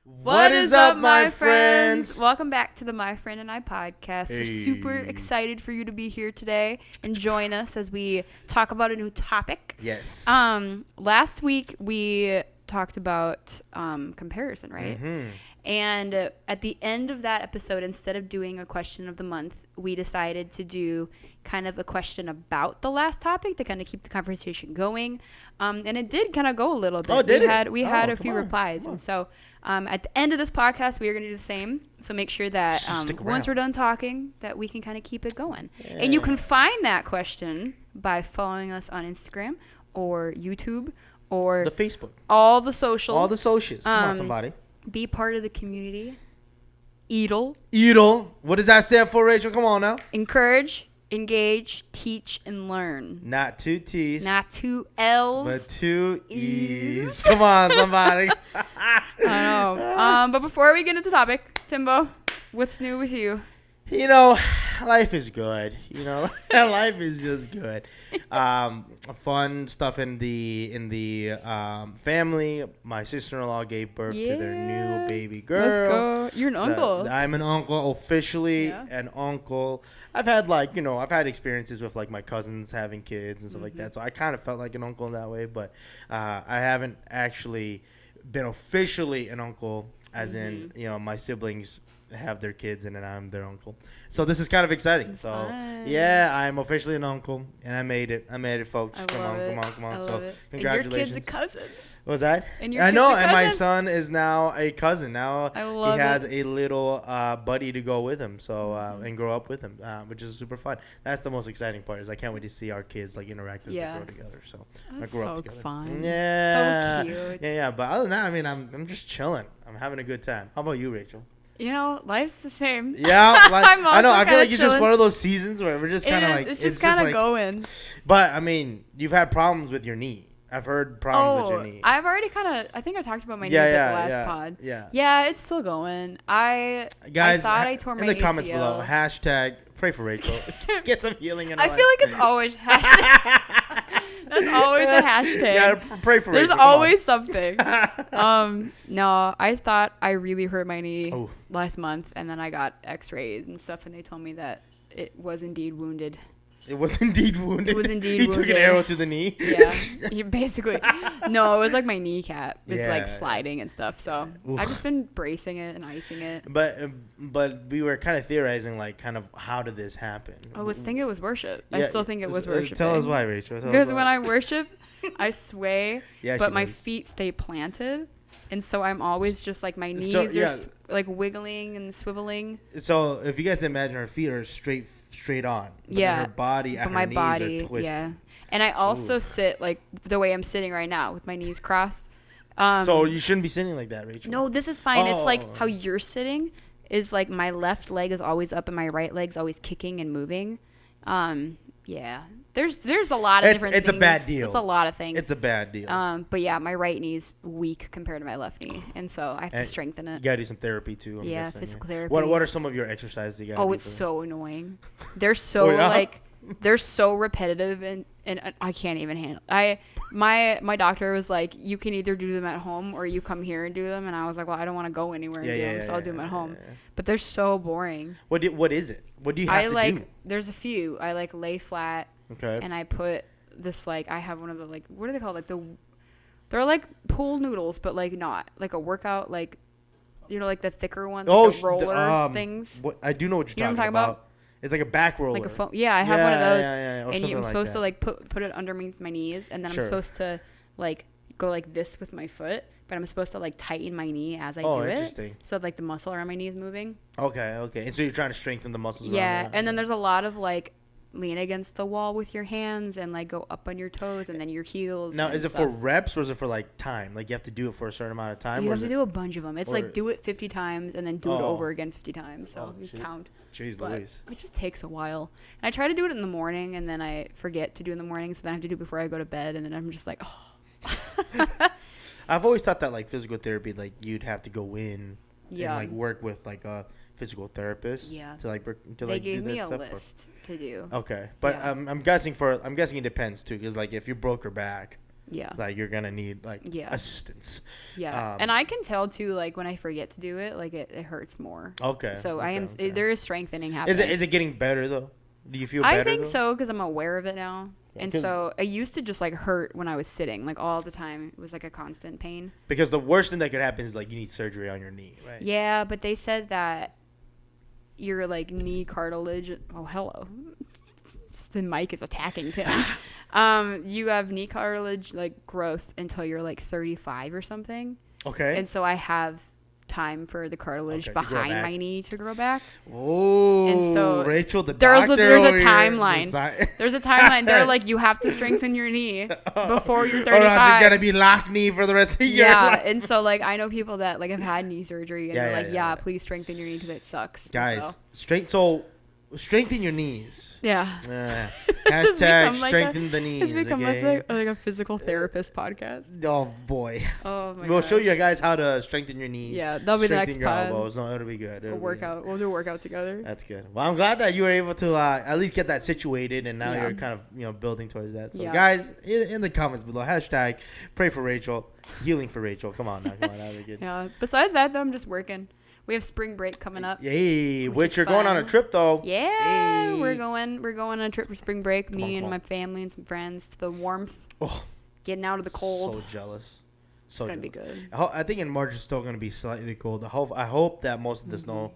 What is up, my friends? Welcome back to the My Friend and I podcast. We're super excited for you to be here today and join us as we talk about a new topic. Yes. Last week we talked about comparison, right? Mm-hmm. And at the end of that episode, instead of doing a question of the month, we decided to do kind of a question about the last topic to kind of keep the conversation going. And it did kind of go a little bit. Oh, did it? We had a few replies. And so at the end of this podcast, we are going to do the same. So make sure that once we're done talking, that we can kind of keep it going. Yeah. And you can find that question by following us on Instagram or YouTube or the Facebook. All the socials. All the socials. Come on, somebody. Be part of the community. EADLE. EADLE. What does that stand for, Rachel? Come on now. Encourage, engage, teach, and learn. Not two T's. Not two L's. But two E's. Come on, somebody. I know. But before we get into the topic, Timbo, what's new with you? You know, life is good. You know, life is just good. Fun stuff in the family. My sister-in-law gave birth to their new baby girl. Let's go. You're an uncle. I'm an uncle, officially an uncle. I've had experiences with like my cousins having kids and stuff like that. So I kind of felt like an uncle in that way, but I haven't actually been officially an uncle, as in, my siblings have their kids and then I'm their uncle. So this is kind of exciting. That's so fun. yeah, I'm officially an uncle and I made it, folks. Come on. So congratulations. And your kid's a cousin. What was that? And your I kid's know, a and my cousin? son is now a cousin. Now he has it. a little buddy to go with him, so and grow up with him, which is super fun. That's the most exciting part. Is I can't wait to see our kids like interact as they grow together. So That's grow so up together. fun. Yeah, So cute. Yeah. But other than that, I mean, I'm just chilling. I'm having a good time. How about you, Rachel? You know, life's the same. Yeah, I'm also I know. I feel like it's chilling. just one of those seasons where we're just kind of like it's just kind of like, going. But I mean, you've had problems with your knee. I've heard problems with your knee. I've already I think I talked about my knee at the last pod. Yeah, it's still going. Guys, I thought I tore my in the comments ACL. below, hashtag pray for Rachel. Get some healing in her I feel like it's always hashtag. That's always a hashtag. Yeah, pray for There's Rachel. always something. No, I thought I really hurt my knee last month, and then I got X-rays and stuff, and they told me that it was indeed wounded. It was indeed wounded. It was indeed he wounded. took an arrow to the knee. Yeah, basically. No, it was like my kneecap is like sliding and stuff. So I've just been bracing it and icing it. But we were kind of theorizing like kind of how did this happen? I was thinking it was worship. I still think it was worship. Tell us why, Rachel. Because when I worship, I sway, but my does. feet stay planted. And so I'm always just like my knees are like wiggling and swiveling. So if you guys imagine her feet are straight on. But then her body and her knees are twisted. Yeah. And I also sit like the way I'm sitting right now with my knees crossed. So you shouldn't be sitting like that, Rachel. No, this is fine. It's like how you're sitting is like my left leg is always up and my right leg's always kicking and moving. Yeah. There's a lot of different things. It's a bad deal. It's a lot of things. It's a bad deal. But yeah, my right knee's weak compared to my left knee, and so I have to strengthen it. You gotta do some therapy too. I'm guessing, physical therapy. What are some of your exercises you gotta do? It's so annoying. They're so they're so repetitive and I can't even handle. My doctor was like, you can either do them at home or you come here and do them, and I was like, well, I don't want to go anywhere and do them, so I'll do them at home. But they're so boring. What is it? What do you have to do? There's a few. I like lay flat. Okay. And I put this like I have one of the like what are they called like they're like pool noodles but like not like a workout like like the thicker ones like the roller things. I do know what you're talking about. It's like a back roller. Like a phone. Yeah, I have one of those. And I'm supposed to like put it underneath my knees, and then I'm supposed to like go like this with my foot, but I'm supposed to like tighten my knee as I do it. So like the muscle around my knee is moving. Okay. And so you're trying to strengthen the muscles. Yeah, and then there's a lot of like lean against the wall with your hands and like go up on your toes and then your heels. Now, is it for reps or is it for like time? Like you have to do it for a certain amount of time? You have to do a bunch of them. It's like do it 50 times and then do it over again 50 times. So you count. Jeez Louise. It just takes a while. And I try to do it in the morning and then I forget to do it in the morning. So then I have to do it before I go to bed. And then I'm just like, I've always thought that like physical therapy, like you'd have to go in and like work with like a physical therapist. Yeah. They gave me a list to do. Okay, but I'm guessing it depends too, because like if you broke your back, Yeah. Like you're gonna need like assistance. Yeah. And I can tell too, like when I forget to do it, like it hurts more. Okay. So there is strengthening happening. Is it getting better though? Do you feel better? I think so, because I'm aware of it now. And so it used to just like hurt when I was sitting, like all the time. It was like a constant pain. Because the worst thing that could happen is like you need surgery on your knee, right? Yeah, but they said that your like knee cartilage. Oh, hello. The mic is attacking Tim. You have knee cartilage like growth until you're like 35 or something. Okay. And so I have time for the cartilage behind my knee to grow back. Oh, and so Rachel, there's a timeline. There's a timeline. They're like, you have to strengthen your knee before you're 35. Or else you're gonna be locked knee for the rest of your life. And so like I know people that like have had knee surgery and they're like, please strengthen your knee because it sucks. Guys, strengthen your knees. Yeah. Hashtag strengthen the knees. It's become like a physical therapist podcast. Oh boy. Oh my god. We'll show you guys how to strengthen your knees. Yeah, that'll be the next pod. Elbows. No, it'll be good. We'll do a workout together. That's good. Well, I'm glad that you were able to at least get that situated, and now you're kind of building towards that. So guys, in the comments below, hashtag pray for Rachel, healing for Rachel. Come on, that'll be good. Yeah. Besides that, though, I'm just working. We have spring break coming up. Yay! Which you're going on a trip though. Yeah, hey. We're going on a trip for spring break. Me and my family and some friends to the warmth. Oh, getting out of the cold. So jealous. It's gonna be good. I think in March it's still gonna be slightly cold. I hope that most of the snow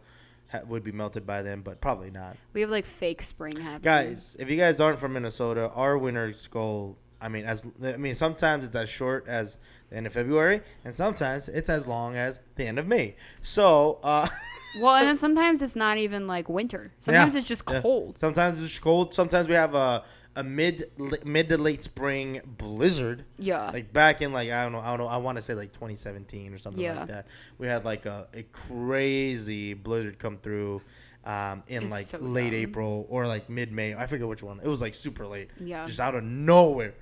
would be melted by then, but probably not. We have like fake spring happening. Guys, if you guys aren't from Minnesota, our winters go. Sometimes it's as short as the end of February, and sometimes it's as long as the end of May. So, well, and then sometimes it's not even like winter. Sometimes it's just cold. Sometimes it's just cold. Sometimes we have a mid to late spring blizzard. Yeah. Like back in like I don't know. I want to say like 2017 or something like that. We had like a crazy blizzard come through. In like so late April or like mid-May. I forget which one. It was like super late. Yeah. Just out of nowhere.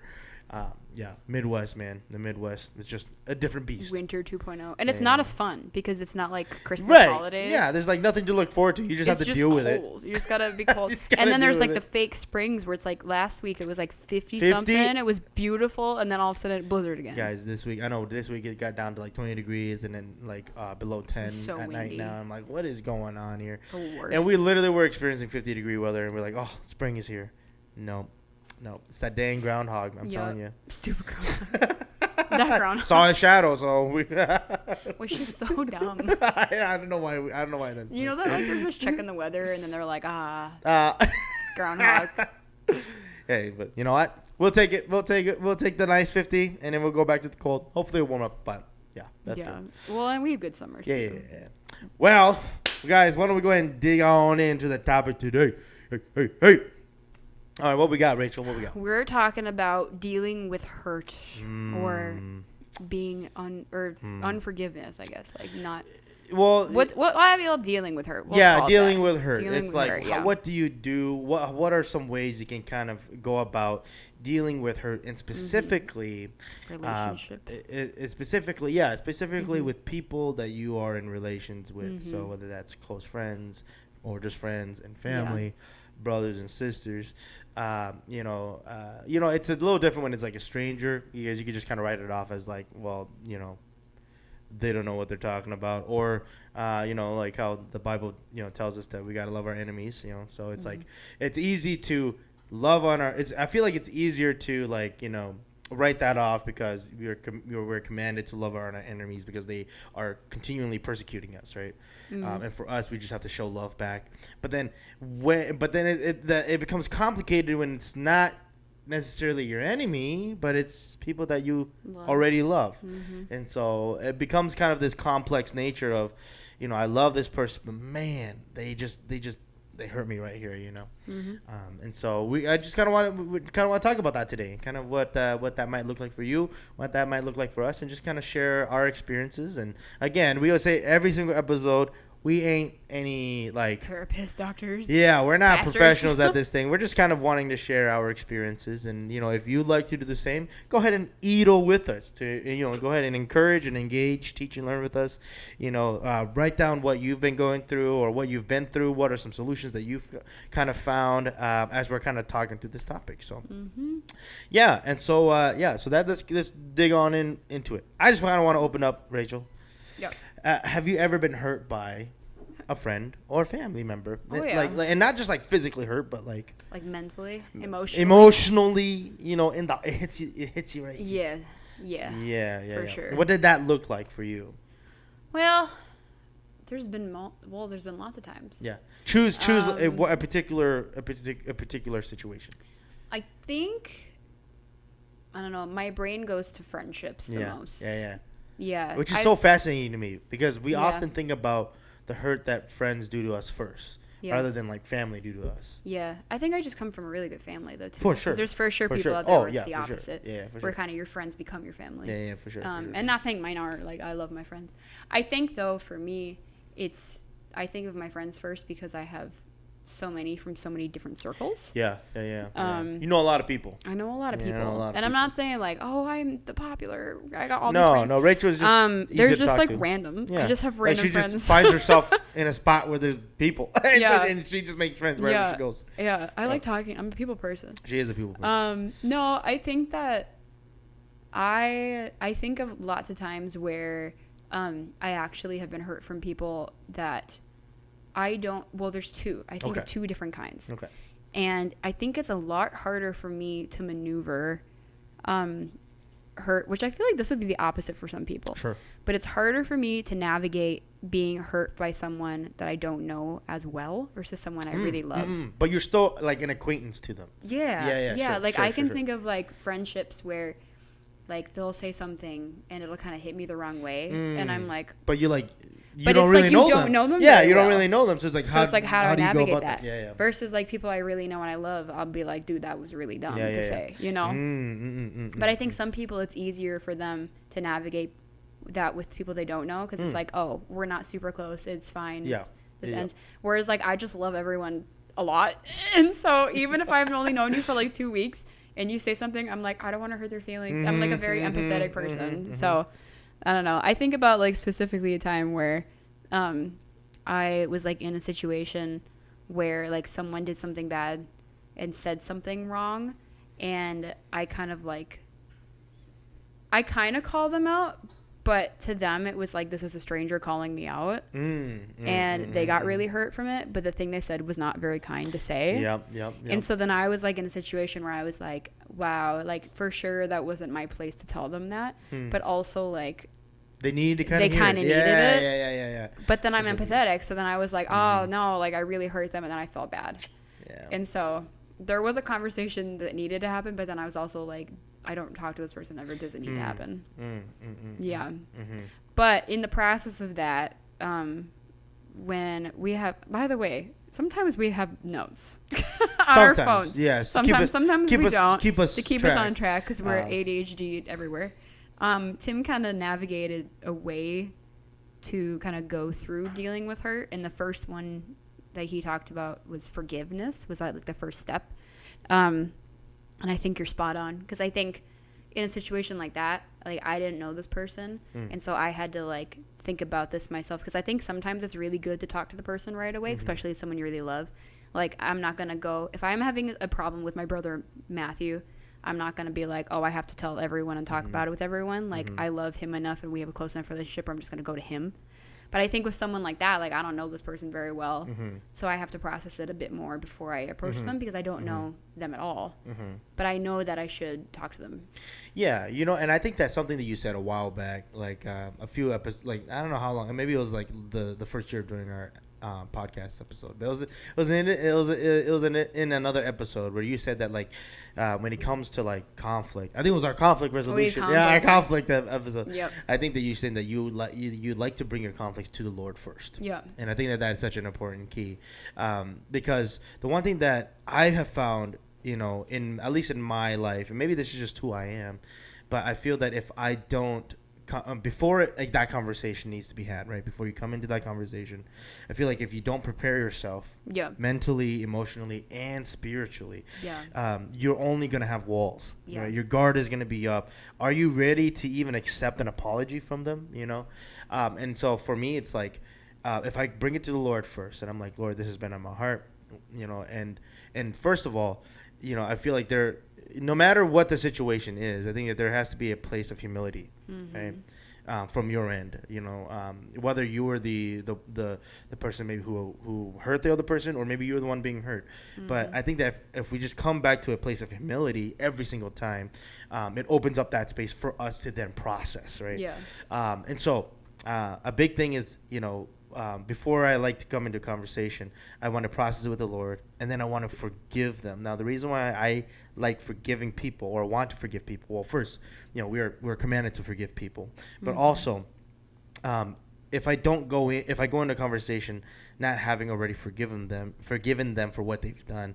Midwest, man. The Midwest. It's just a different beast. Winter 2.0. And it's not as fun because it's not like Christmas holidays. Yeah, there's like nothing to look forward to. You just have to deal with it. You just got to be cold. And then there's like the fake springs where it's like last week it was like 50 something. It was beautiful. And then all of a sudden it blizzard again. Guys, this week it got down to like 20 degrees and then like below 10 at windy. Night now. I'm like, what is going on here? The worst. And we literally were experiencing 50-degree weather and we're like, oh, spring is here. No, it's that dang groundhog. I'm telling you. Stupid groundhog. That groundhog. Saw a shadow, so we. Well, she's so dumb. I don't know why that's. You know that like they're just checking the weather and then they're like, groundhog. Hey, but you know what? We'll take it. We'll take the nice 50, and then we'll go back to the cold. Hopefully, it'll warm up. But yeah, that's good. Well, and we have good summers. Yeah. Well, guys, why don't we go ahead and dig on into the topic today? Hey. All right, what we got, Rachel? What we got? We're talking about dealing with hurt or being unforgiveness, I guess. Like not. Well, what are you all dealing with hurt? Dealing with hurt. It's like, what do you do? What are some ways you can kind of go about dealing with hurt, and specifically, relationship. Specifically with people that you are in relations with. So whether that's close friends or just friends and family. Brothers and sisters, it's a little different when it's like a stranger. You can just kind of write it off as like, well, they don't know what they're talking about, or like how the Bible tells us that we got to love our enemies. So it's like it's easy to love on I feel like it's easier to like write that off because we're commanded to love our enemies because they are continually persecuting us, right? And for us, we just have to show love back. But then it becomes complicated when it's not necessarily your enemy, but it's people that you already love. And so it becomes kind of this complex nature of, I love this person, but man, they hurt me right here, and so I just kind of want to talk about that today, kind of what that might look like for you, what that might look like for us, and just kind of share our experiences. And again, we always say every single episode, we ain't any like therapists, doctors. Yeah, we're not professionals at this thing. We're just kind of wanting to share our experiences, and if you'd like to do the same, go ahead and edel with us. To go ahead and encourage and engage, teach and learn with us. Write down what you've been going through or what you've been through. What are some solutions that you've kind of found as we're kind of talking through this topic? So, Yeah, and so so let's dig on into it. I just kind of want to open up, Rachel. Yep. Have you ever been hurt by a friend or family member? Oh, yeah. Like, and not just like physically hurt, but like mentally, emotionally. Emotionally, it hits you right. Yeah. Yeah. For sure. What did that look like for you? Well, there's been lots of times. Yeah. Choose a particular situation. I think, I don't know, my brain goes to friendships the most. Yeah. Which is so fascinating to me because we often think about the hurt that friends do to us first, rather than like family do to us. Yeah. I think I just come from a really good family though too. For sure. Because there's for sure people out there where it's the opposite. Sure. Yeah, for sure. Where kind of your friends become your family. Yeah, for sure. And not saying mine are, like, I love my friends. I think though for me, I think of my friends first because I have so many from so many different circles. Yeah. You know a lot of people. I know a lot of people. I'm not saying like, oh, I'm the popular. I got all these friends. No, Rachel's just they're just like to. random. Yeah. I just have random friends. She just finds herself in a spot where there's people. And she just makes friends wherever she goes. Yeah, I like talking. I'm a people person. She is a people person. No, I think that I think of lots of times where I actually have been hurt from people that I don't. Well, there's two. I think of two different kinds. Okay. And I think it's a lot harder for me to maneuver hurt, which I feel like this would be the opposite for some people. Sure. But it's harder for me to navigate being hurt by someone that I don't know as well versus someone I really love. But you're still like an acquaintance to them. Yeah. Sure, like I can think of like friendships where like they'll say something and it'll kind of hit me the wrong way, and I'm like, but you're like. You don't really know them. Yeah, you don't really know them. So it's like, how do I navigate that? Yeah. Versus like people I really know and I love, I'll be like, dude, that was really dumb to say, you know? But I think some people, it's easier for them to navigate that with people they don't know because it's like, oh, we're not super close. It's fine. Yeah. This ends. Whereas like I just love everyone a lot. And so even if I've only known you for like 2 weeks and you say something, I'm like, I don't want to hurt their feelings. I'm like a very empathetic person. So I don't know. I think about like specifically a time where I was like in a situation where like someone did something bad and said something wrong, and I kind of call them out, but to them it was like, this is a stranger calling me out, and they got really hurt from it, but the thing they said was not very kind to say. Yep. And so then I was like in a situation where I was like, wow, like for sure that wasn't my place to tell them that, but also like they needed to kind of needed it. Yeah. But then I'm empathetic, so then I was like, oh no, like I really hurt them, and then I felt bad. Yeah. And so there was a conversation that needed to happen, but then I was also like, I don't talk to this person ever. Does it need to happen? Yeah. But in the process of that, when we have, by the way, sometimes we have notes on our phones. Yes. Sometimes we don't. Keep us on track because we're ADHD everywhere. Tim kind of navigated a way to kind of go through dealing with hurt, and the first one that he talked about was forgiveness. Was that like the first step? And I think you're spot on, because I think in a situation like that, like I didn't know this person, and so I had to like think about this myself, because I think sometimes it's really good to talk to the person right away, especially someone you really love. Like I'm not gonna go if I'm having a problem with my brother Matthew. I'm not going to be like, oh, I have to tell everyone and talk about it with everyone. Like, I love him enough and we have a close enough relationship where I'm just going to go to him. But I think with someone like that, like, I don't know this person very well. So I have to process it a bit more before I approach them, because I don't know them at all. But I know that I should talk to them. Yeah, and I think that's something that you said a while back, like a few episodes, like, I don't know how long, maybe it was like the first year during our podcast episode, but it was in another episode where you said that like when it comes to like conflict, I think it was our conflict resolution, our conflict episode. Yep. I think that you said that you like to bring your conflicts to the Lord first. Yeah. And I think that that's such an important key, because the one thing that I have found, in at least in my life, and maybe this is just who I am, but I feel that if I don't before that conversation needs to be had, right? Before you come into that conversation, I feel like if you don't prepare yourself, mentally, emotionally, and spiritually, you're only gonna have walls. Right? Your guard is gonna be up. Are you ready to even accept an apology from them? And so for me, it's like if I bring it to the Lord first, and I'm like, Lord, this has been on my heart, and first of all, I feel like no matter what the situation is, I think that there has to be a place of humility, right? From your end, whether you were the person maybe who hurt the other person, or maybe you were the one being hurt. But I think that if we just come back to a place of humility every single time, it opens up that space for us to then process, right? Yeah. And so a big thing is, before I like to come into conversation, I want to process it with the Lord, and then I want to forgive them. Now, the reason why I like forgiving people, or want to forgive people, well, first, we're commanded to forgive people, but also, if I go into a conversation not having already forgiven them for what they've done,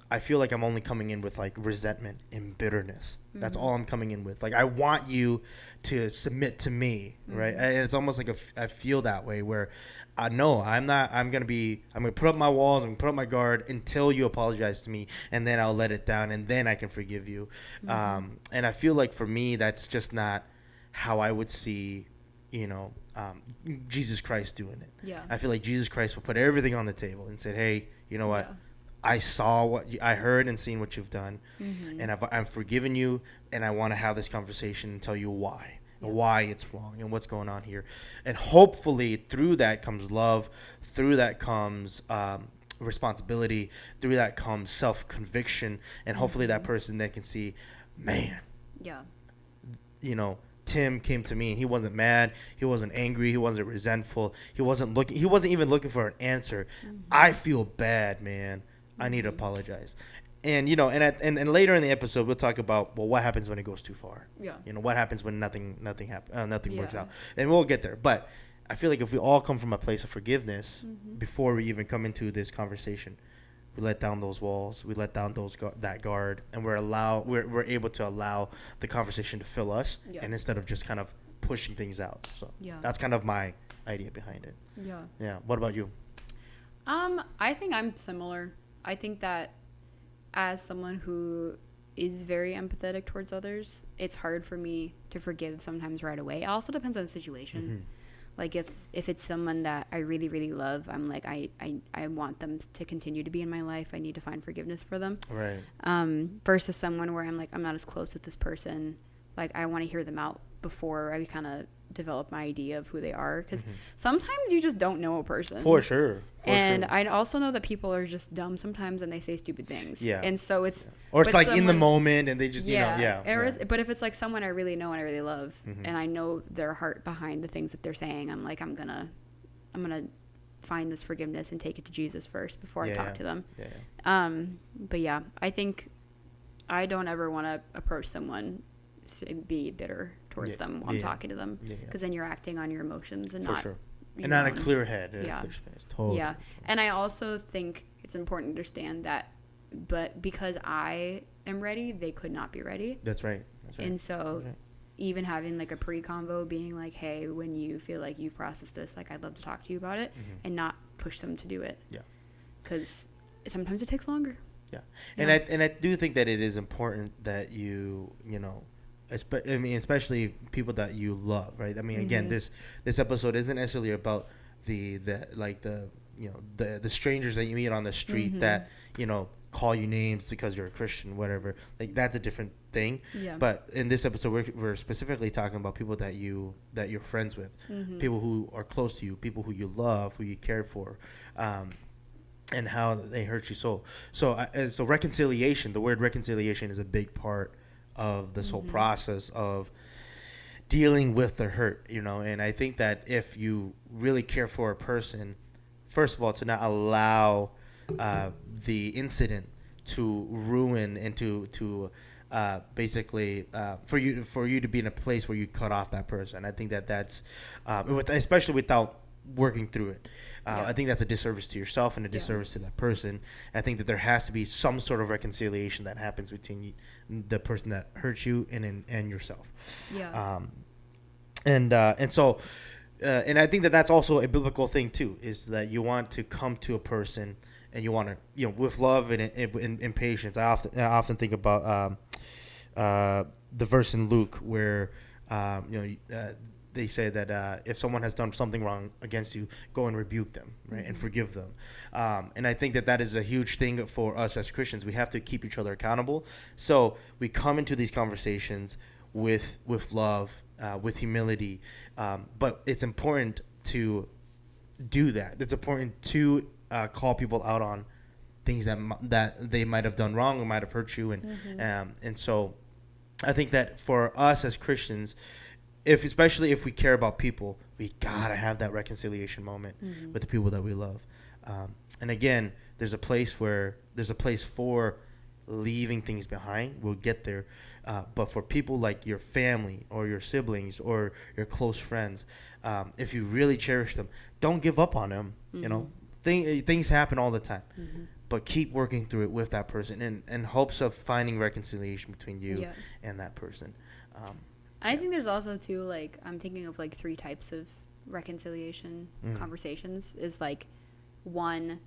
I feel like I'm only coming in with like resentment and bitterness. That's all I'm coming in with. Like, I want you to submit to me, right? And it's almost like I feel that way where no, I'm not. I'm gonna put up my walls. I'm gonna put up my guard until you apologize to me, and then I'll let it down, and then I can forgive you. And I feel like for me, that's just not how I would see, Jesus Christ doing it. Yeah. I feel like Jesus Christ would put everything on the table and said, "Hey, you know what? Yeah. I saw I heard and seen what you've done, and I've forgiven you, and I want to have this conversation and tell you why, and why it's wrong, and what's going on here, and hopefully through that comes love, through that comes responsibility, through that comes self-conviction, and hopefully that person then can see, man, Tim came to me and he wasn't mad, he wasn't angry, he wasn't resentful, he wasn't even looking for an answer. I feel bad, man. I need to apologize." And and later in the episode we'll talk about, well, what happens when it goes too far. Yeah. What happens when nothing works out. And we'll get there. But I feel like if we all come from a place of forgiveness before we even come into this conversation, we let down those walls, we let down that guard, and we're able to allow the conversation to fill us, and instead of just kind of pushing things out. So that's kind of my idea behind it. Yeah. Yeah. What about you? I think I'm similar. I think that as someone who is very empathetic towards others, it's hard for me to forgive sometimes right away. It also depends on the situation. Like if it's someone that I really, really love, I'm like, I want them to continue to be in my life. I need to find forgiveness for them. Right. Versus someone where I'm like, I'm not as close with this person. Like, I want to hear them out before I kind of develop my idea of who they are, because sometimes you just don't know a person for sure. I also know that people are just dumb sometimes and they say stupid things. And so it's or it's like in the moment and they just but if it's like someone I really know and I really love and I know their heart behind the things that they're saying, I'm like, I'm gonna find this forgiveness and take it to Jesus first before I talk to them. But I think I don't ever want to approach someone to be bitter towards them while I'm talking to them, because then you're acting on your emotions and not a clear head, a clear space. Totally. And I also think it's important to understand that, but because I am ready, they could not be ready. That's right. And so even having like a pre-convo, being like, hey, when you feel like you've processed this, like, I'd love to talk to you about it, and not push them to do it. Because sometimes it takes longer. And I do think that it is important that especially people that you love, right? I mean, again, this episode isn't necessarily about the strangers that you meet on the street that call you names because you're a Christian, whatever. Like, that's a different thing. But in this episode, we're specifically talking about people that you're friends with, people who are close to you, people who you love, who you care for, and how they hurt you. So reconciliation. The word reconciliation is a big part of this whole process of dealing with the hurt, and I think that if you really care for a person, first of all, to not allow the incident to ruin and to basically for you to be in a place where you cut off that person. I think that's especially without working through it. I think that's a disservice to yourself and a disservice to that person. I think that there has to be some sort of reconciliation that happens between the person that hurt you and yourself. And I think that that's also a biblical thing too, is that you want to come to a person and you want to, with love and patience. I often think about the verse in Luke where they say that if someone has done something wrong against you, go and rebuke them, right, and forgive them. And I think that is a huge thing for us as Christians. We have to keep each other accountable. So we come into these conversations with love, with humility, but it's important to do that. It's important to call people out on things that they might have done wrong or might have hurt you, and so I think that for us as Christians, especially if we care about people, we gotta have that reconciliation moment with the people that we love. And again, there's a place for leaving things behind. We'll get there. But for people like your family or your siblings or your close friends, if you really cherish them, don't give up on them. You know, things happen all the time. But keep working through it with that person in hopes of finding reconciliation between you and that person. I think there's also, too, like, I'm thinking of, like, 3 types of reconciliation conversations. Is, like, one,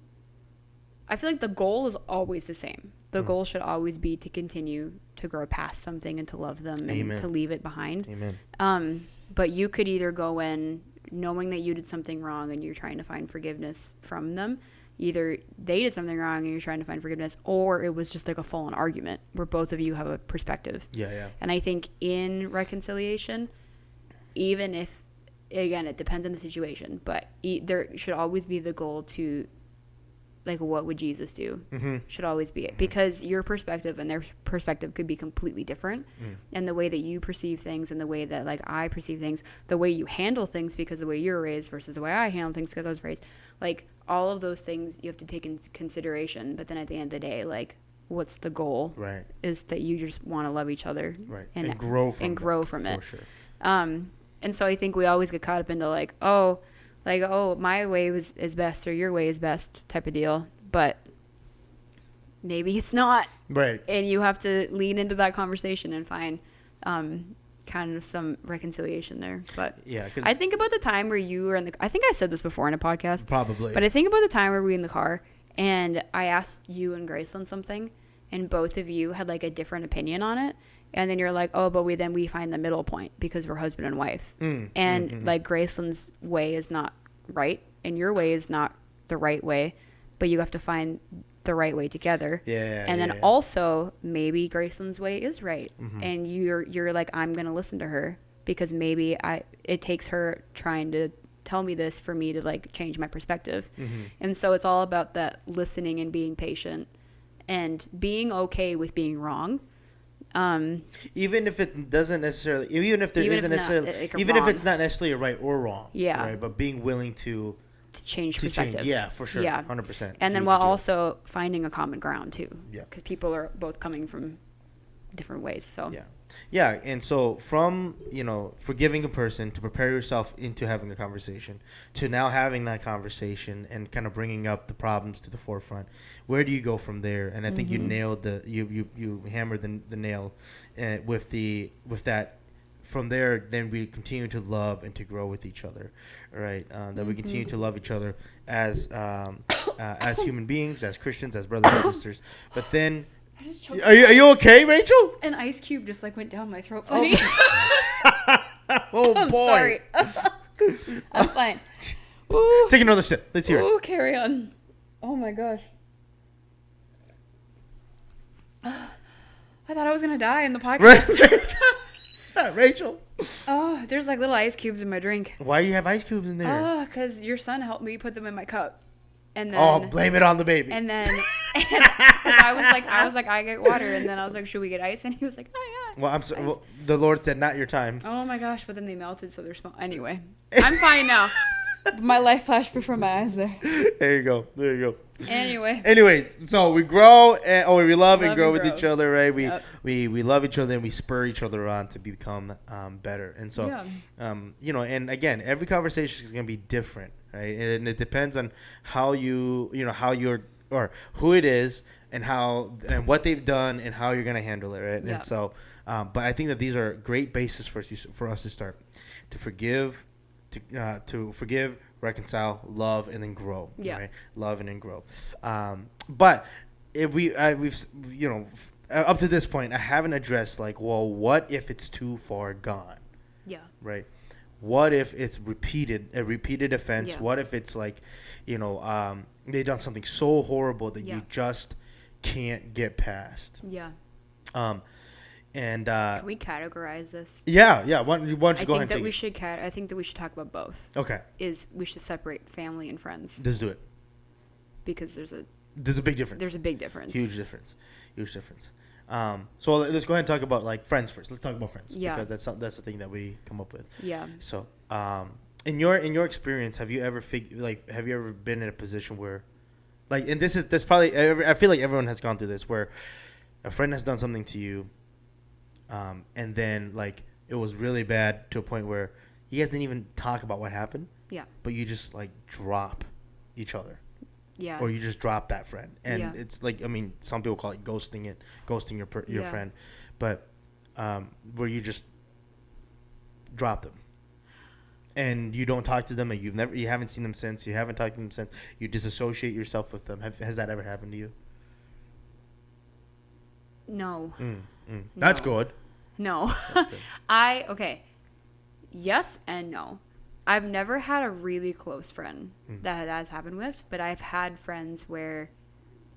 I feel like the goal is always the same. The goal should always be to continue to grow past something and to love them and to leave it behind. Amen. But you could either go in knowing that you did something wrong and you're trying to find forgiveness from them. Either they did something wrong and you're trying to find forgiveness, or it was just like a full-on argument where both of you have a perspective. Yeah. And I think in reconciliation, even if, again, it depends on the situation, but there should always be the goal to, like, what would Jesus do? Should always be it. Because your perspective and their perspective could be completely different. And the way that you perceive things and the way that, like, I perceive things, the way you handle things because the way you were raised versus the way I handle things because I was raised, like, all of those things you have to take into consideration. But then at the end of the day, like, what's the goal? Right. Is that you just want to love each other. Right. And grow from it. For sure. And so I think we always get caught up into, like, oh, my way is best or your way is best type of deal. But maybe it's not. Right. And you have to lean into that conversation and find kind of some reconciliation there. But yeah, I think about the time where you were I think I said this before in a podcast. Probably. But I think about the time where we were in the car and I asked you and Graceland something and both of you had, like, a different opinion on it. And then you're like, oh, but we find the middle point because we're husband and wife. Like, Graceland's way is not right and your way is not the right way, but you have to find the right way together. And then also maybe Graceland's way is right. And you're like, I'm going to listen to her because maybe it takes her trying to tell me this for me to, like, change my perspective. And so it's all about that listening and being patient and being okay with being wrong. Even if it doesn't necessarily, even if it's not necessarily a right or wrong, right? But being willing to change perspectives, for sure, 100%. And then while also finding a common ground too, yeah, because people are both coming from different ways. So and so from forgiving a person to prepare yourself into having a conversation to now having that conversation and kind of bringing up the problems to the forefront, where do you go from there? And I think you nailed you hammered the nail with that. From there, then we continue to love and to grow with each other, right? That we continue to love each other as human beings, as Christians, as brothers and sisters. But then, are you okay, Rachel? An ice cube just, like, went down my throat. Buddy. Oh I'm boy! Sorry. I'm fine. Ooh. Take another sip. Let's hear it. Ooh, carry on. Oh my gosh. I thought I was gonna die in the podcast. Rachel. Oh, there's, like, little ice cubes in my drink. Why do you have ice cubes in there? Oh, because your son helped me put them in my cup. And then, blame it on the baby. And then, because I was like, I get water. And then I was like, should we get ice? And he was like, oh, yeah. Well, I'm sorry. Well, the Lord said, not your time. Oh, my gosh. But then they melted, so they're small. Anyway, I'm fine now. My life flashed before my eyes there. There you go. Anyway, so we grow and we love and grow with each other, right? We love each other and we spur each other on to become better. And so, and again, every conversation is going to be different, right? And it depends on how you're or who it is and what they've done and how you're going to handle it, right? Yeah. And so, but I think that these are great bases for us to start to forgive. To forgive, reconcile, love, and then grow. Yeah. Right? Love and then grow. But if we've up to this point, I haven't addressed, like, well, what if it's too far gone? Yeah. Right. what if it's a repeated offense? Yeah. What if it's like, they done something so horrible that you just can't get past? Yeah. And can we categorize this? Yeah. Why don't you go ahead and take it? I think that we should talk about both. Okay. We should separate family and friends. Let's do it. Because there's a big difference. There's a big difference. Huge difference. So let's go ahead and talk about like friends first. Let's talk about friends because that's the thing that we come up with. Yeah. So, in your experience, have you ever been in a position where, like, and this probably I feel like everyone has gone through this, where a friend has done something to you, and then like it was really bad to a point where you guys didn't even talk about what happened. Yeah. But you just like drop each other. Yeah. Or you just drop that friend, and it's like, I mean, some people call it ghosting your friend, but where you just drop them, and you don't talk to them, and you haven't seen them since, you haven't talked to them since, you disassociate yourself with them. Has that ever happened to you? No. That's good. No. Okay. Yes and no. I've never had a really close friend that has happened with, but I've had friends where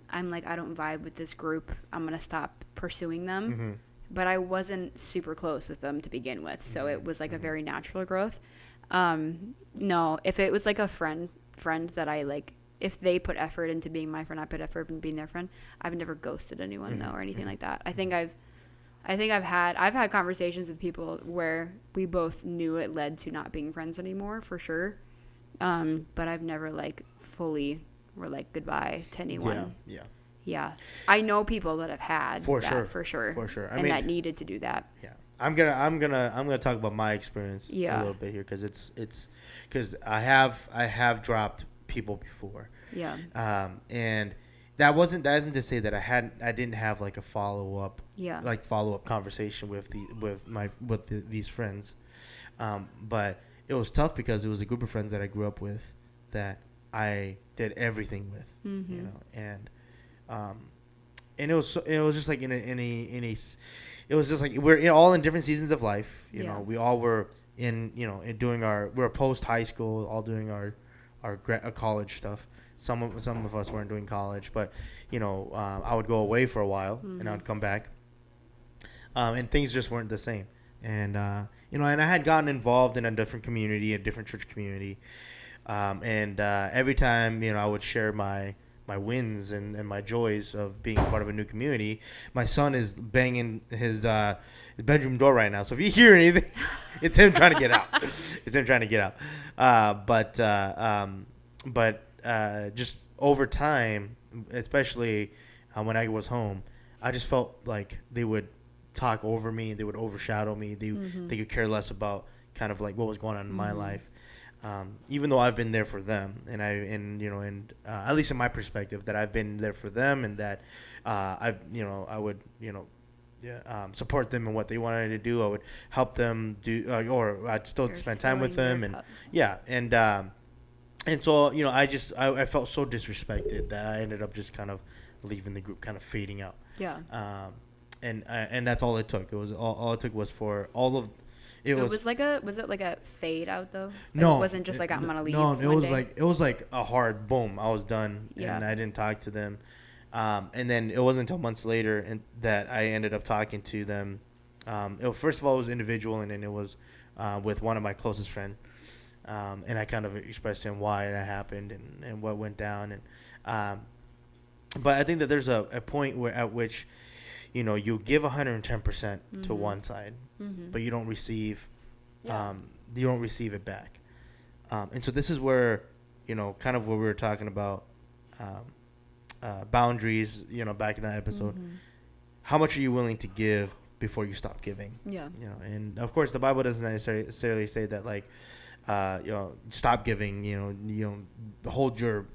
I'm like, I don't vibe with this group. I'm going to stop pursuing them. Mm-hmm. But I wasn't super close with them to begin with. So it was like a very natural growth. No, if it was like a friend that I like, if they put effort into being my friend, I put effort in being their friend. I've never ghosted anyone though, or anything like that. I think I've had conversations with people where we both knew it led to not being friends anymore, for sure. But I've never like fully were like goodbye to anyone. Yeah. I know people that have had for sure. I mean, that needed to do that. Yeah. I'm gonna talk about my experience a little bit here, because I have dropped people before. Yeah. And that isn't to say that I didn't have like a follow up conversation with these friends, but it was tough because it was a group of friends that I grew up with that I did everything with, and it was just like it was just like we're all in different seasons of life, you know. We all were we're post high school, all doing our college stuff. Some of us weren't doing college, but I would go away for a while and I would come back, and things just weren't the same. And and I had gotten involved in a different community, a different church community, and every time I would share my wins and my joys of being part of a new community. My son is banging his bedroom door right now, so if you hear anything, it's him trying to get out. But just over time, especially when I was home, I just felt like they would talk over me, they would overshadow me, they could care less about kind of like what was going on in my life, even though I've been there for them, and at least in my perspective, that I've been there for them, and that I would support them in what they wanted to do. I would help them do, or I'd still spend time with them, and so I felt so disrespected that I ended up just kind of leaving the group, kind of fading out. Yeah. And that's all it took. It was all it took was for all of. Was it like a fade out though? No, it wasn't just like I'm gonna leave. No, it was like a hard boom. I was done, and I didn't talk to them. And then it wasn't until months later that I ended up talking to them. First of all, it was individual, and then it was with one of my closest friends. And I kind of expressed to him why that happened and what went down. But I think that there's a point at which you give 110% to one side, but you don't receive it back. And so this is where kind of what we were talking about, boundaries, back in that episode. How much are you willing to give before you stop giving? And of course the Bible doesn't necessarily say that like stop giving, hold your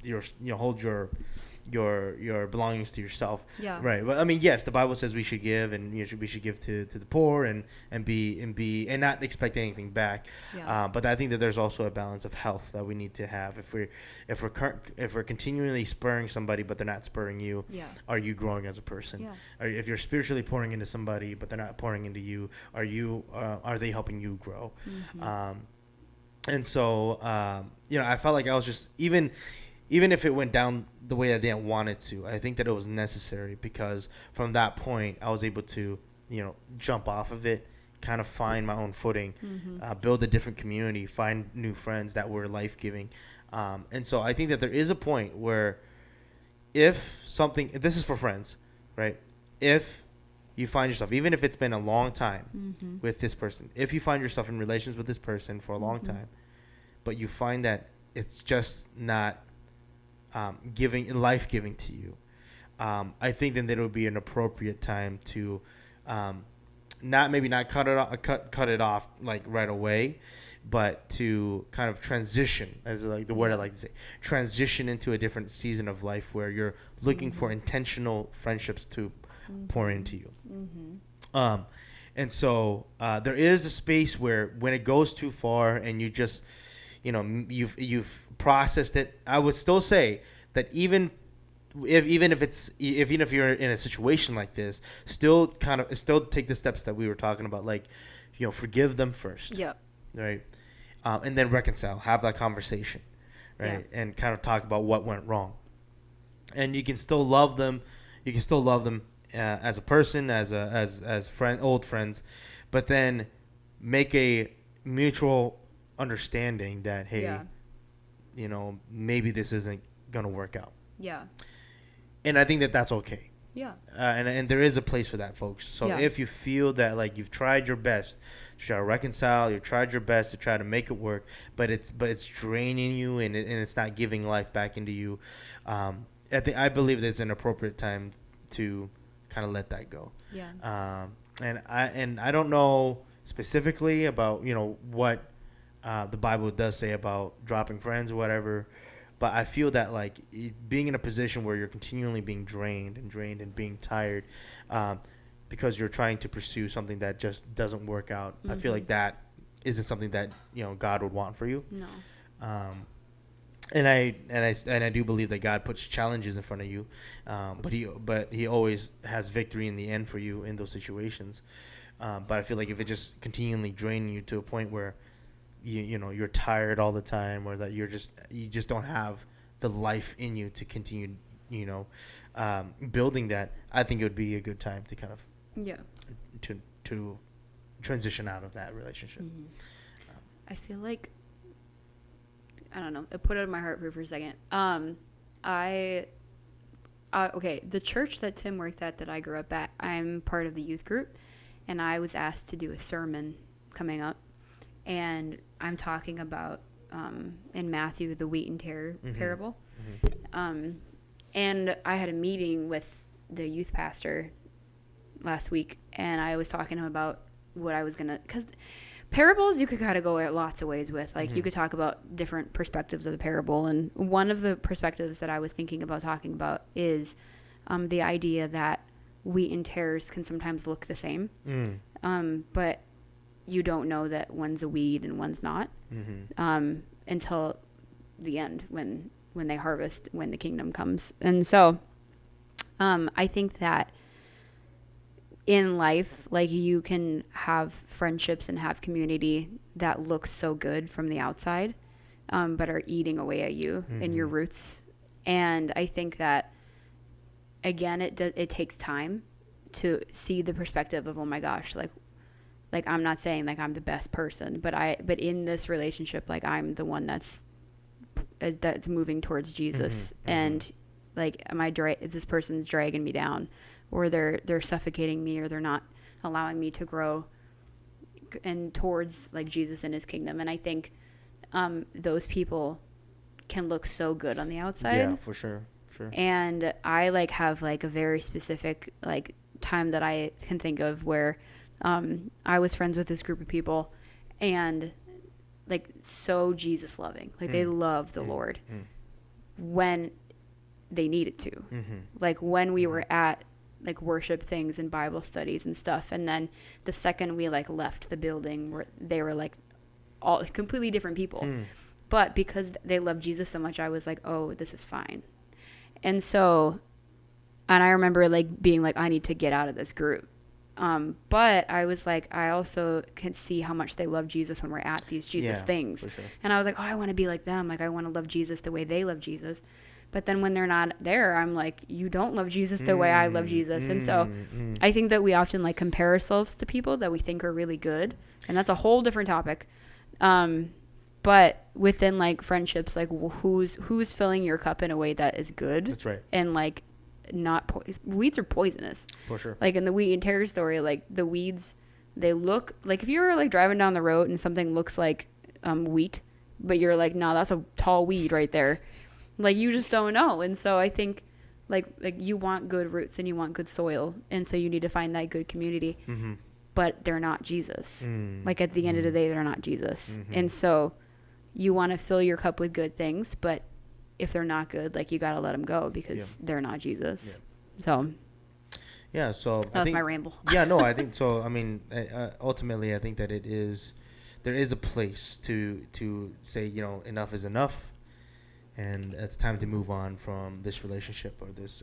belongings to yourself. Yeah. Right. Well, I mean, yes, the Bible says we should give, and we should give to the poor and not expect anything back. Yeah. But I think that there's also a balance of health that we need to have. If we're continually spurring somebody but they're not spurring you, are you growing as a person? Yeah. Or if you're spiritually pouring into somebody but they're not pouring into you, are they helping you grow? And so, I felt like I was just even if it went down the way I didn't want it to, I think that it was necessary because from that point I was able to, jump off of it, kind of find my own footing, build a different community, find new friends that were life giving. And so I think that there is a point where this is for friends, right? If you find yourself, even if it's been a long time with this person, if you find yourself in relations with this person for a long time, but you find that it's just not life giving to you, I think then there would be an appropriate time to not cut it off like right away, but to kind of transition, as like the word I like to say, transition into a different season of life where you're looking for intentional friendships to pour into you. And so there is a space where when it goes too far and you just, you've processed it, I would still say that even if you're in a situation like this, still take the steps that we were talking about, like, forgive them first. Yep. Right. And then reconcile, have that conversation, right? Yeah. And kind of talk about what went wrong. And you can still love them. You can still love them as a person, as old friends, but then make a mutual understanding that, hey, maybe this isn't gonna work out. Yeah. And I think that that's okay. Yeah. And there is a place for that, folks. So if you feel that like you've tried your best to try to reconcile, you've tried your best to try to make it work, but it's draining you and it's not giving life back into you, I believe there's an appropriate time to kind of let that go. Yeah. And I don't know specifically about what the Bible does say about dropping friends or whatever. But I feel that like being in a position where you're continually being drained and being tired, because you're trying to pursue something that just doesn't work out. I feel like that isn't something that God would want for you. No. And I do believe that God puts challenges in front of you, but he always has victory in the end for you in those situations. But I feel like if it just continually draining you to a point where you're tired all the time, or that you just don't have the life in you to continue building that, I think it would be a good time to kind of to transition out of that relationship. I feel like, I don't know, it put it in my heart for a second. Okay, the church that Tim works at that I grew up at, I'm part of the youth group, and I was asked to do a sermon coming up. And I'm talking about in Matthew the wheat and tare parable. And I had a meeting with the youth pastor last week, and I was talking to him about what I was gonna, because parables you could kind of go lots of ways with. Like you could talk about different perspectives of the parable, and one of the perspectives that I was thinking about talking about is the idea that wheat and tares can sometimes look the same, but you don't know that one's a weed and one's not until the end when they harvest, when the kingdom comes. And so I think that in life, like, you can have friendships and have community that looks so good from the outside, but are eating away at you and your roots. And I think that, again, it takes time to see the perspective of, oh my gosh, like I'm not saying like I'm the best person, but in this relationship, like, I'm the one that's moving towards Jesus, and like this person's dragging me down, or they're suffocating me, or they're not allowing me to grow and towards like Jesus and his kingdom. And I think those people can look so good on the outside. Yeah, for sure. And I like have like a very specific like time that I can think of where I was friends with this group of people, and like so Jesus loving, like they love the Lord when they needed to, like when we were at like worship things and Bible studies and stuff, and then the second we like left the building, where they were like all completely different people, but because they loved Jesus so much, I was like, oh, this is fine. And so, and I remember like being like, I need to get out of this group. But I was like, I also can see how much they love Jesus when we're at these Jesus things. For sure. And I was like, oh, I want to be like them. Like, I want to love Jesus the way they love Jesus. But then when they're not there, I'm like, you don't love Jesus the way I love Jesus. And so I think that we often like compare ourselves to people that we think are really good. And that's a whole different topic. But within like friendships, like who's filling your cup in a way that is good. That's right. And like not weeds are poisonous. For sure. Like in the wheat and tear story, like the weeds, they look like if you're like driving down the road and something looks like wheat, but you're like, no, that's a tall weed right there. Like, you just don't know. And so I think, like you want good roots and you want good soil. And so you need to find that good community. Mm-hmm. But they're not Jesus. Like, at the end of the day, they're not Jesus. Mm-hmm. And so you want to fill your cup with good things. But if they're not good, like, you got to let them go because they're not Jesus. Yeah. So. Yeah, so. That was my ramble. Yeah, no, I think so. I mean, ultimately, I think that there is a place to say, you know, enough is enough. And it's time to move on from this relationship or this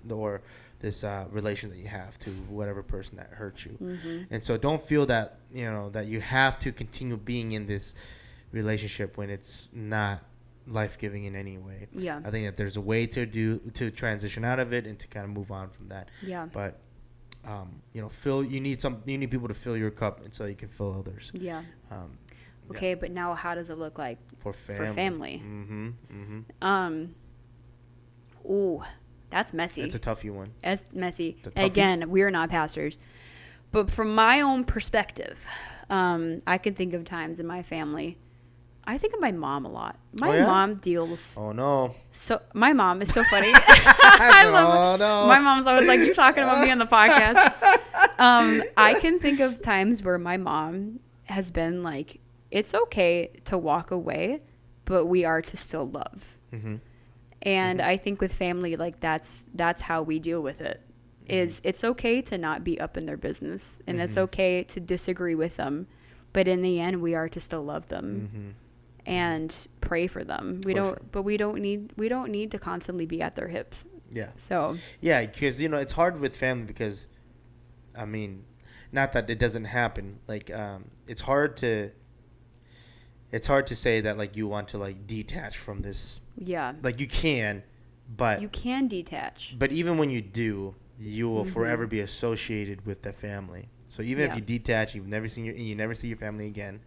or this relation that you have to whatever person that hurts you. Mm-hmm. And so don't feel that, you know, that you have to continue being in this relationship when it's not life-giving in any way. Yeah. I think that there's a way to transition out of it and to kind of move on from that. Yeah. But you know, you need people to fill your cup and so you can fill others. Yeah. Okay, but now how does it look like for family? Mm-hmm. Mm-hmm. Ooh, that's messy. It's a toughy one. It's messy. Again, we're not pastors. But from my own perspective, I can think of times in my family. I think of my mom a lot. My mom deals. Oh, no. So my mom is so funny. I love no. My mom's always like, you're talking about me on the podcast. I can think of times where my mom has been like, it's okay to walk away, but we are to still love. Mm-hmm. And I think with family, like that's how we deal with it. Is it's okay to not be up in their business, and it's okay to disagree with them, but in the end, we are to still love them and pray for them. We don't need to constantly be at their hips. Yeah. So. Yeah, because you know it's hard with family because, I mean, not that it doesn't happen. Like it's hard to say that like you want to like detach from this. Yeah. Like you can, but you can detach. But even when you do, you will forever be associated with the family. So even if you detach, you never see your family again.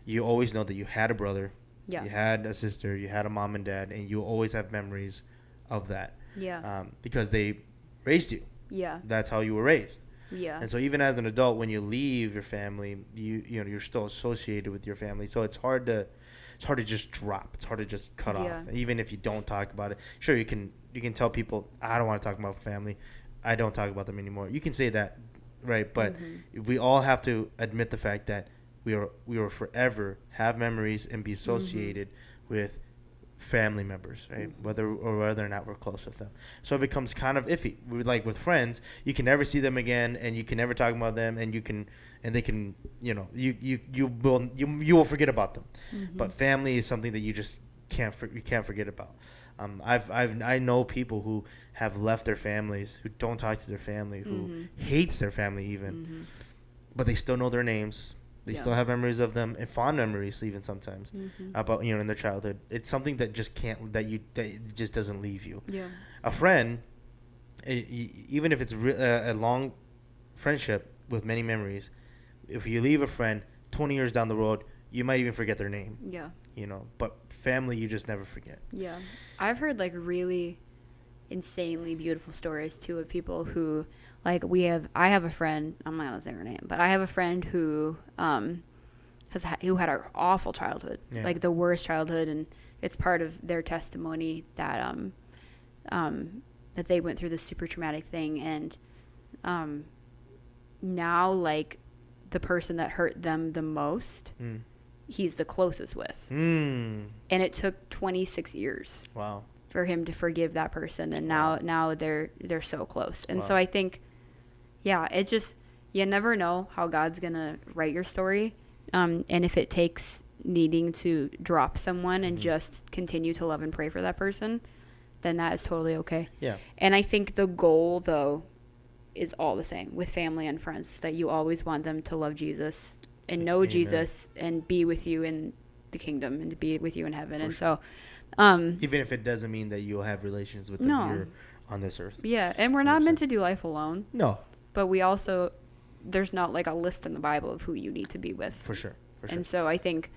You always know that you had a brother, you had a sister, you had a mom and dad, and you always have memories of that. Yeah. Because they raised you. Yeah. That's how you were raised. Yeah. And so even as an adult, when you leave your family, you know you're still associated with your family. So it's hard to just drop. It's hard to just cut off. Even if you don't talk about it. Sure, you can tell people, I don't want to talk about family. I don't talk about them anymore. You can say that, right? But we all have to admit the fact that we will forever have memories and be associated with family members, right? Whether or not we're close with them. So it becomes kind of iffy. Like with friends, you can never see them again, and you can never talk about them, and they can, you know, you will forget about them. But family is something that you just can't forget about. I know people who have left their families, who don't talk to their family, who hates their family even, but they still know their names. They still have memories of them, and fond memories even sometimes about, you know, in their childhood. It's something that just that just doesn't leave you. Yeah. A friend, even if it's a long friendship with many memories, if you leave a friend 20 years down the road, you might even forget their name. Yeah. You know, but family you just never forget. Yeah. I've heard like really insanely beautiful stories too of people who like I have a friend, I'm not gonna say her name, but I have a friend who who had an awful childhood, like the worst childhood, and it's part of their testimony that that they went through this super traumatic thing, and now like the person that hurt them the most, he's the closest with, and it took 26 years. Wow. For him to forgive that person, and now they're so close, and so I think. Yeah, it just, you never know how God's going to write your story. And if it takes needing to drop someone and just continue to love and pray for that person, then that is totally okay. Yeah. And I think the goal, though, is all the same with family and friends, that you always want them to love Jesus and know Jesus and be with you in the kingdom and to be with you in heaven. For and sure. So even if it doesn't mean that you'll have relations with them here on this earth. Yeah, and we're not meant to do life alone. No. But we also, there's not like a list in the Bible of who you need to be with. For sure. And so I think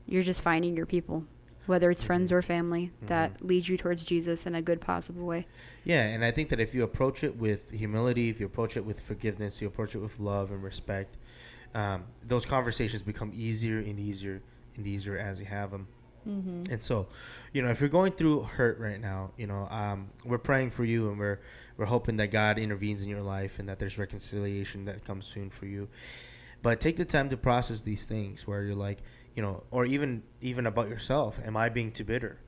you're just finding your people, whether it's friends or family, that leads you towards Jesus in a good, possible way. Yeah, and I think that if you approach it with humility, if you approach it with forgiveness, you approach it with love and respect, those conversations become easier and easier and easier as you have them. And so, if you're going through hurt right now, we're praying for you, and we're hoping that God intervenes in your life and that there's reconciliation that comes soon for you. But take the time to process these things where you're like, or even about yourself. Am I being too bitter?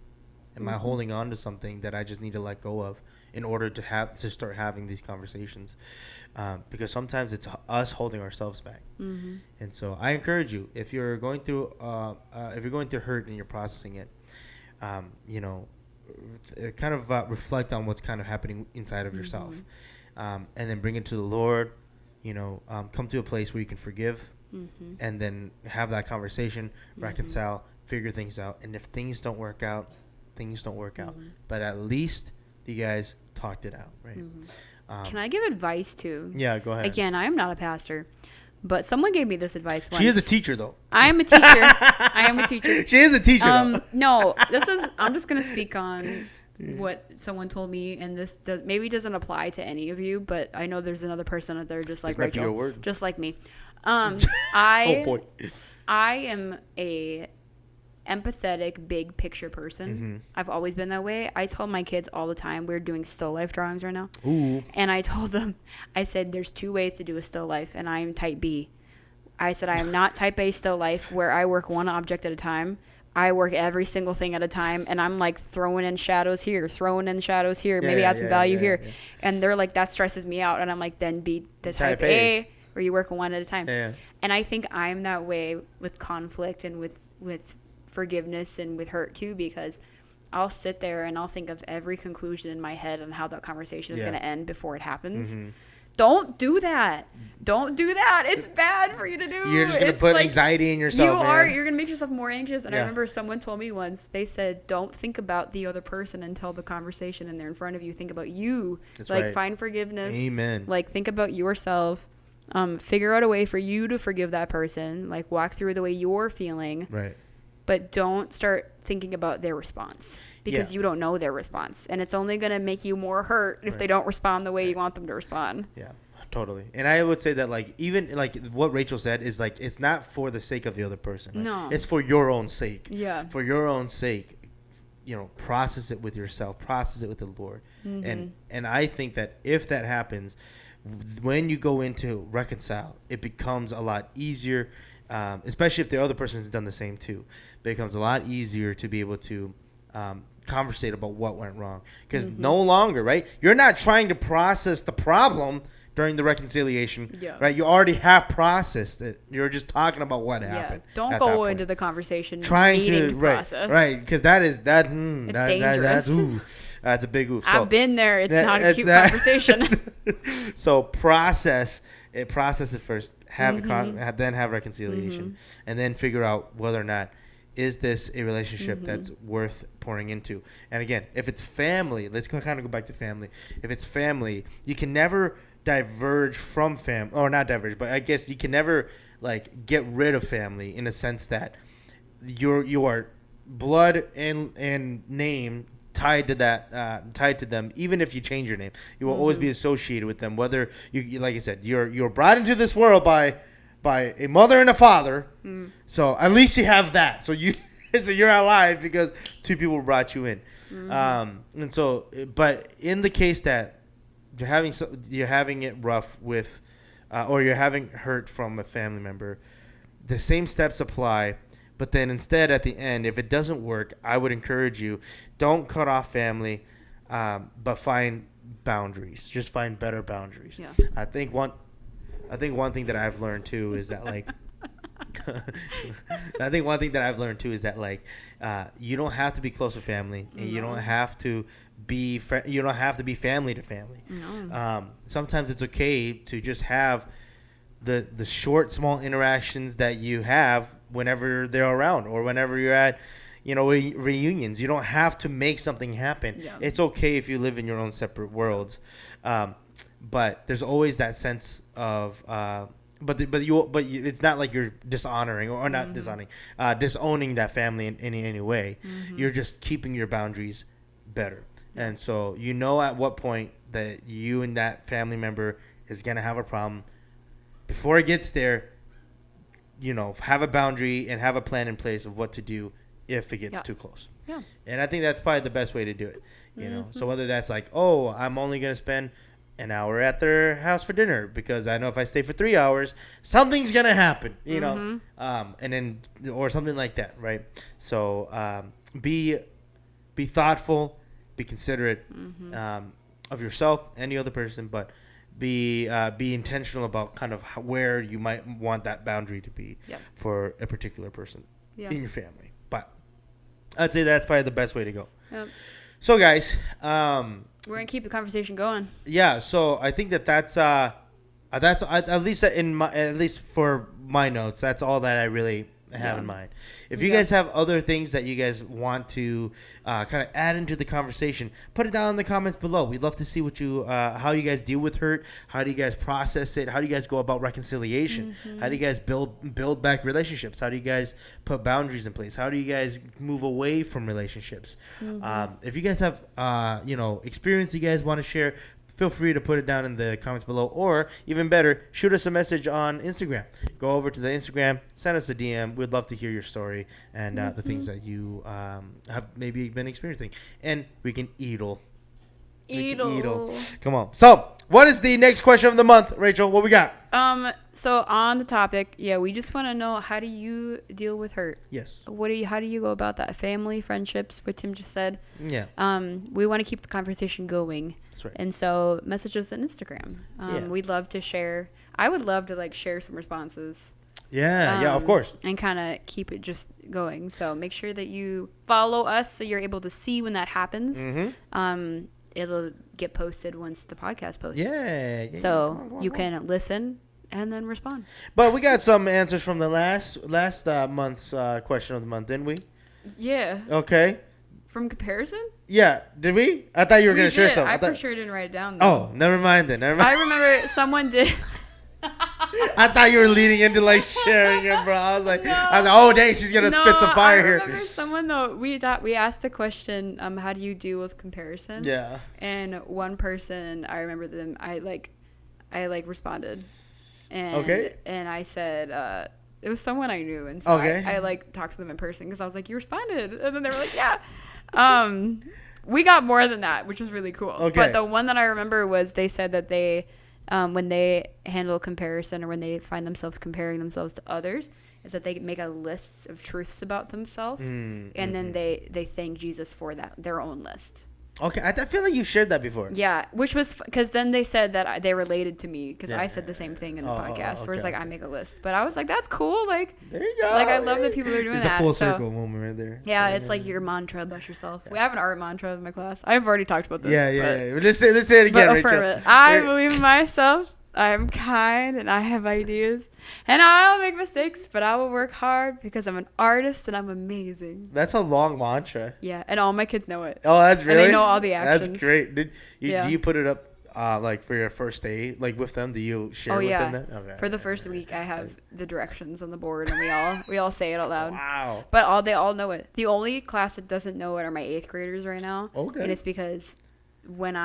Am I holding on to something that I just need to let go of in order to start having these conversations? Because sometimes it's us holding ourselves back. And so I encourage you, if you're going through hurt and you're processing it, kind of reflect on what's kind of happening inside of yourself, and then bring it to the Lord. Come to a place where you can forgive, and then have that conversation, reconcile, figure things out. And if things don't work out, but at least you guys talked it out, right? Can I give advice too? Yeah, go ahead. Again, I am not a pastor, but someone gave me this advice once. She is a teacher, though. I am a teacher. I am a teacher. She is a teacher, though. No, I'm just going to speak on what someone told me, and this maybe doesn't apply to any of you, but I know there's another person out there just like Rachel, your word. just like me. Oh boy. I am a empathetic, big picture person. I've always been that way. I tell my kids all the time, we're doing still life drawings right now. Ooh. And I told them, I said, there's 2 ways to do a still life, and I am type B. I said, I am not type A still life where I work one object at a time. I work every single thing at a time, and I'm like throwing in shadows here, maybe add some value here. Yeah. And they're like, that stresses me out. And I'm like, then be the type A where you work one at a time. Yeah. And I think I'm that way with conflict and with forgiveness and with hurt too, because I'll sit there and I'll think of every conclusion in my head on how that conversation is going to end before it happens. Don't do that. It's bad for you to do. You're just going to put anxiety in yourself, You're going to make yourself more anxious. And I remember someone told me once, they said, don't think about the other person until the conversation and they're in front of you. Think about you. That's right. Find forgiveness. Amen. Think about yourself. Figure out a way for you to forgive that person. Walk through the way you're feeling. Right. But don't start thinking about their response, because you don't know their response. And it's only going to make you more hurt if they don't respond the way you want them to respond. Yeah, totally. And I would say that, even what Rachel said is, it's not for the sake of the other person. Right? No. It's for your own sake. Yeah. For your own sake, process it with yourself. Process it with the Lord. And I think that if that happens, when you go into reconcile, it becomes a lot easier. Especially if the other person has done the same too, it becomes a lot easier to be able to conversate about what went wrong, because no longer, right, you're not trying to process the problem during the reconciliation, right? You already have processed it. You're just talking about what happened. Don't go into the conversation trying to process, right? Because that's a big oof. I've been there. It's not a cute conversation. So process it first, then have reconciliation, and then figure out whether or not is this a relationship that's worth pouring into. And again, if it's family, let's kind of go back to family. If it's family, you can never diverge from family, or not diverge, but I guess you can never get rid of family in a sense that you are blood and name tied to them. Even if you change your name, you will always be associated with them, whether you like I said, you're brought into this world by a mother and a father. So at least you have that, so you're alive because 2 people brought you in. And so, but in the case that you're having it rough with or you're having hurt from a family member, the same steps apply. But then instead, at the end, if it doesn't work, I would encourage you, don't cut off family, but find boundaries. Just find better boundaries. Yeah. I think one thing that I've learned too is that I think one thing that I've learned too is that like you don't have to be close to family, and you don't have to be you don't have to be family to family. No. Sometimes it's okay to just have the short, small interactions that you have whenever they're around or whenever you're at, reunions. You don't have to make something happen. Yeah. It's okay if you live in your own separate worlds, but there's always that sense of. But it's not like you're dishonoring or not disowning that family in any way. Mm-hmm. You're just keeping your boundaries better, and so at what point that you and that family member is gonna have a problem. Before it gets there, have a boundary and have a plan in place of what to do if it gets too close. Yeah. And I think that's probably the best way to do it. So whether that's like, oh, I'm only gonna spend an hour at their house for dinner because I know if I stay for 3 hours, something's gonna happen, and then or something like that, right? So be thoughtful, be considerate of yourself and the other person, but be intentional about kind of where you might want that boundary to be for a particular person in your family. But I'd say that's probably the best way to go. Yep. So guys, we're gonna keep the conversation going. Yeah, so I think that's at least for my notes. That's all that I really have in mind. If you guys have other things that you guys want to kind of add into the conversation, put it down in the comments below. We'd love to see how you guys deal with hurt. How do you guys process it? How do you guys go about reconciliation? Mm-hmm. How do you guys build back relationships? How do you guys put boundaries in place? How do you guys move away from relationships? Mm-hmm. If you guys have experience you guys want to share, feel free to put it down in the comments below, or even better, shoot us a message on Instagram. Go over to the Instagram, send us a DM. We'd love to hear your story and the things that you have maybe been experiencing, and we can eatle. Come on. So, what is the next question of the month, Rachel? What we got? So on the topic, we just want to know, how do you deal with hurt? Yes. How do you go about that? Family, friendships, what Tim just said. Yeah. We want to keep the conversation going. That's right. And so message us on Instagram. We'd love to share. I would love to share some responses. Yeah, of course. And kind of keep it just going. So make sure that you follow us so you're able to see when that happens. Mm-hmm. It'll get posted once the podcast posts. Yeah. So come on. You can listen and then respond. But we got some answers from the last month's question of the month, didn't we? Yeah. Okay. From comparison? Yeah. Did we? I thought you were going to share something. I for sure didn't write it down, though. Oh, never mind then. I remember someone did. I thought you were leading into sharing it, bro. I was like, oh dang, she's gonna spit some fire here. I remember someone though. We asked the question, how do you deal with comparison? Yeah. And one person, I remember them. I responded, and and I said it was someone I knew, and so I talked to them in person because I was like, you responded, and then they were like, yeah. We got more than that, which was really cool. Okay. But the one that I remember was they said that they. When they handle comparison or when they find themselves comparing themselves to others, is that they make a list of truths about themselves, and then they thank Jesus for that, their own list. Okay, I feel like you shared that before. Yeah, which was because then they said that they related to me because I said the same thing in the podcast, where it's I make a list. But I was like, that's cool. There you go. I love that people are doing that. It's a full circle moment right there. Yeah, it's like your mantra about yourself. Yeah. We have an art mantra in my class. I've already talked about this. Yeah. Let's say it again, Rachel. I believe in myself. I am kind and I have ideas, and I'll make mistakes, but I will work hard because I'm an artist and I'm amazing. That's a long mantra. Yeah, and all my kids know it. Oh, that's really? And they know all the actions. That's great. Do you put it up for your first day, with them? Do you share with them that? Okay. For the first week, I have the directions on the board, and we all say it out loud. Wow. But they all know it. The only class that doesn't know it are my 8th graders right now. Okay. And it's because when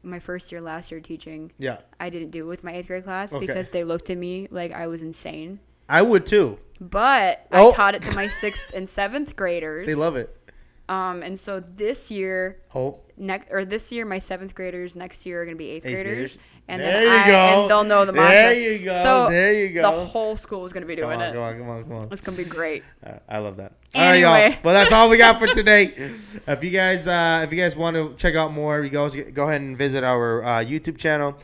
my first year last year teaching, I didn't do it with my 8th grade class because they looked at me like I was insane. I would too. But I taught it to my 6th and 7th graders. They love it. And so this year, this year my 7th graders, next year are going to be 8th graders. And and they'll know the mantra. There you go. So there you go. The whole school is going to be doing it. Come on. It's going to be great. I love that. Anyway. All right, y'all. Well, that's all we got for today. If you guys want to check out more, you guys go ahead and visit our YouTube channel.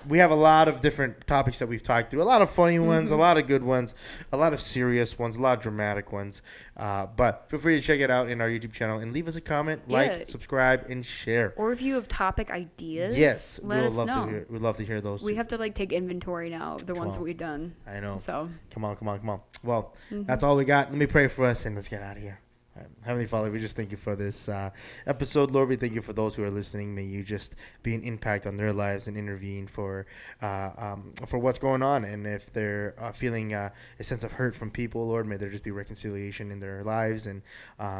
we have a lot of different topics that we've talked through. A lot of funny ones, a lot of good ones, a lot of serious ones, a lot of dramatic ones. But feel free to check it out in our YouTube channel and leave us a comment, like, subscribe, and share. Or if you have topic ideas, yes, let us know. We'd love to hear those. We have to like take inventory now of the ones that we've done. I know. So come on. Well, that's all we got. Let me pray for us and let's get out of here. Heavenly Father, we just thank you for this episode, Lord. We thank you for those who are listening. May you just be an impact on their lives and intervene for what's going on. And if they're feeling a sense of hurt from people, Lord, may there just be reconciliation in their lives, and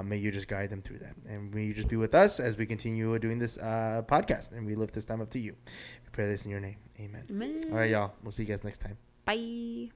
may you just guide them through that. And may you just be with us as we continue doing this podcast, and we lift this time up to you. We pray this in your name. Amen. All right, y'all. We'll see you guys next time. Bye.